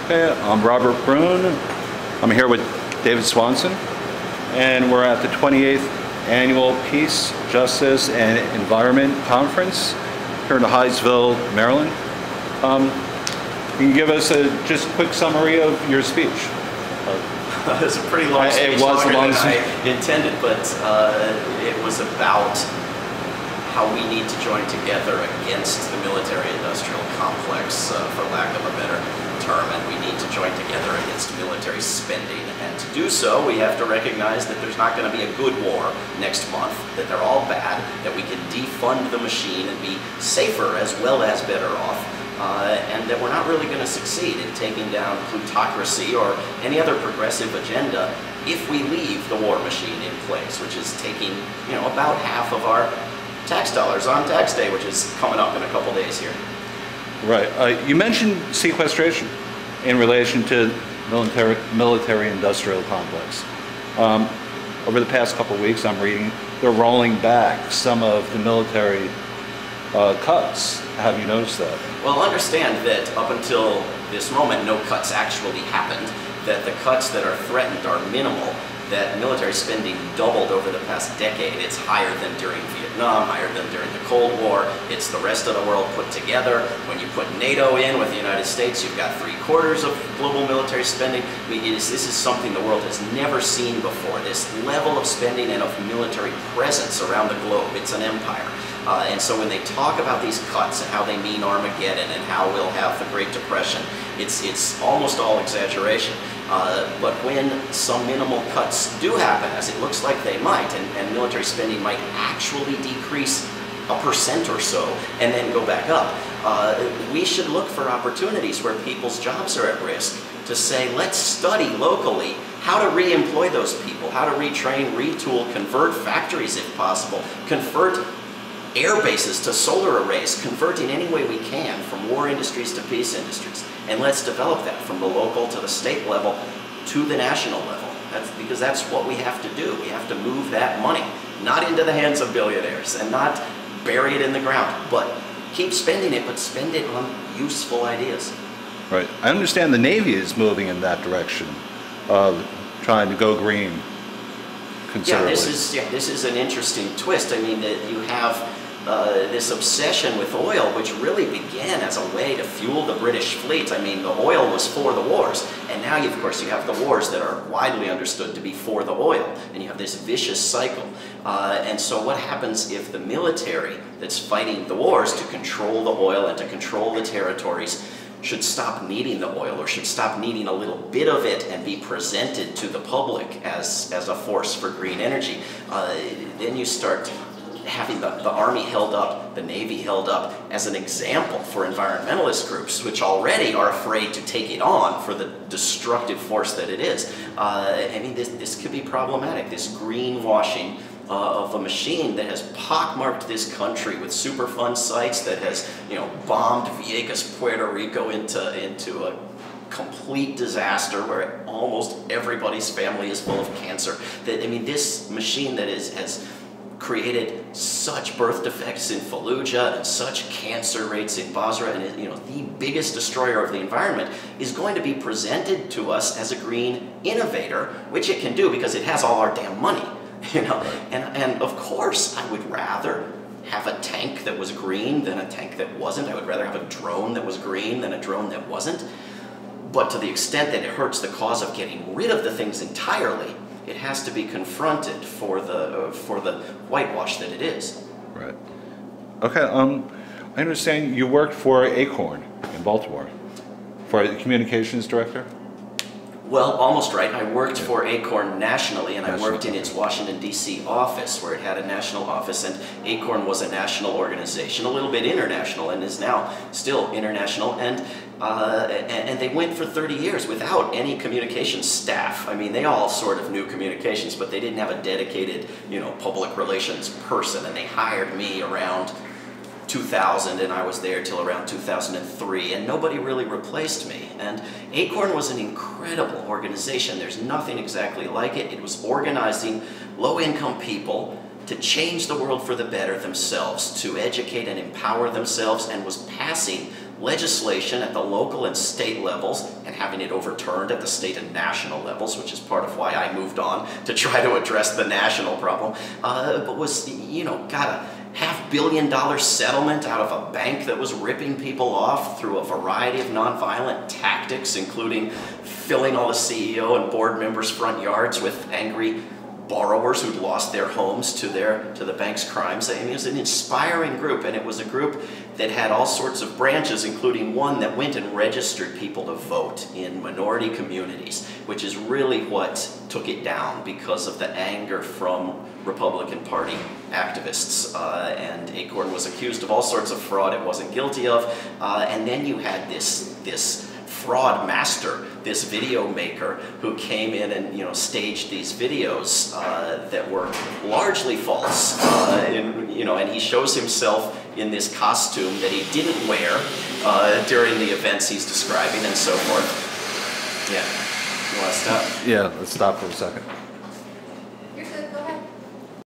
Hey, I'm Robert Brune. I'm here with David Swanson, and we're at the 28th Annual Peace, Justice, and Environment Conference here in Hyattsville, Maryland. Can you give us a just quick summary of your speech? It was a pretty long speech. It was longer long than I intended, but it was about how we need to join together against the military-industrial complex, for lack of a better term, and we need to join together against military spending. And to do so, we have to recognize that there's not going to be a good war next month, that they're all bad, that we can defund the machine and be safer as well as better off, and that we're not really going to succeed in taking down plutocracy or any other progressive agenda if we leave the war machine in place, which is taking, about half of our tax dollars on tax day, which is coming up in a couple days here. Right. You mentioned sequestration in relation to military-industrial complex. Over the past couple of weeks, I'm reading they're rolling back some of the military cuts. Have you noticed that? Well, understand that up until this moment, no cuts actually happened, that the cuts that are threatened are minimal, that military spending doubled over the past decade. It's higher than during Vietnam, higher than during the Cold War. It's the rest of the world put together. When you put NATO in with the United States, you've got 3/4 of global military spending. I mean, this is something the world has never seen before, this level of spending and of military presence around the globe. It's an empire. And so when they talk about these cuts and how they mean Armageddon and how we'll have the Great Depression, it's almost all exaggeration. But when some minimal cuts do happen, as it looks like they might, and military spending might actually decrease 1% or so and then go back up, we should look for opportunities where people's jobs are at risk to say, let's study locally how to re-employ those people, how to retrain, retool, convert factories if possible, convert air bases to solar arrays, converting any way we can from war industries to peace industries. And let's develop that from the local to the state level to the national level. Because that's what we have to do. We have to move that money, not into the hands of billionaires and not bury it in the ground, but keep spending it, but spend it on useful ideas. Right. I understand the Navy is moving in that direction, trying to go green considerably. Yeah, this is an interesting twist. I mean, that you have this obsession with oil, which really began as a way to fuel the British fleet. I mean, the oil was for the wars, and now, of course, you have the wars that are widely understood to be for the oil, and you have this vicious cycle. And so what happens if the military that's fighting the wars to control the oil and to control the territories should stop needing the oil, or should stop needing a little bit of it and be presented to the public as a force for green energy? Then you start having the Army held up, the Navy held up as an example for environmentalist groups, which already are afraid to take it on for the destructive force that it is. I mean, this could be problematic, this greenwashing of a machine that has pockmarked this country with Superfund sites, that has, bombed Vieques, Puerto Rico into a complete disaster where almost everybody's family is full of cancer. I mean, this machine that has created such birth defects in Fallujah and such cancer rates in Basra, and the biggest destroyer of the environment, is going to be presented to us as a green innovator, which it can do because it has all our damn money. And of course I would rather have a tank that was green than a tank that wasn't. I would rather have a drone that was green than a drone that wasn't. But to the extent that it hurts the cause of getting rid of the things entirely, it has to be confronted for the whitewash that it is. Right. Okay. I understand you worked for Acorn in Baltimore, for the communications director. Well, almost right. I worked for Acorn nationally, and I worked in its Washington, D.C. office, where it had a national office, and Acorn was a national organization, a little bit international, and is now still international, and they went for 30 years without any communications staff. I mean, they all sort of knew communications, but they didn't have a dedicated, public relations person, and they hired me around 2000, and I was there till around 2003, and nobody really replaced me. And Acorn was an incredible organization. There's nothing exactly like it. It was organizing low-income people to change the world for the better themselves, to educate and empower themselves, and was passing legislation at the local and state levels and having it overturned at the state and national levels, which is part of why I moved on to try to address the national problem, but was, you know, got a $500 million settlement out of a bank that was ripping people off through a variety of nonviolent tactics, including filling all the CEO and board members' front yards with angry borrowers who'd lost their homes to the bank's crimes. I mean, it was an inspiring group, and it was a group that had all sorts of branches, including one that went and registered people to vote in minority communities, which is really what took it down because of the anger from Republican Party activists. And Acorn was accused of all sorts of fraud it wasn't guilty of. And then you had this fraud master, this video maker, who came in and, you know, staged these videos that were largely false. You know, and he shows himself in this costume that he didn't wear during the events he's describing and so forth. Yeah. You want to stop? Yeah, let's stop for a second. You're good, go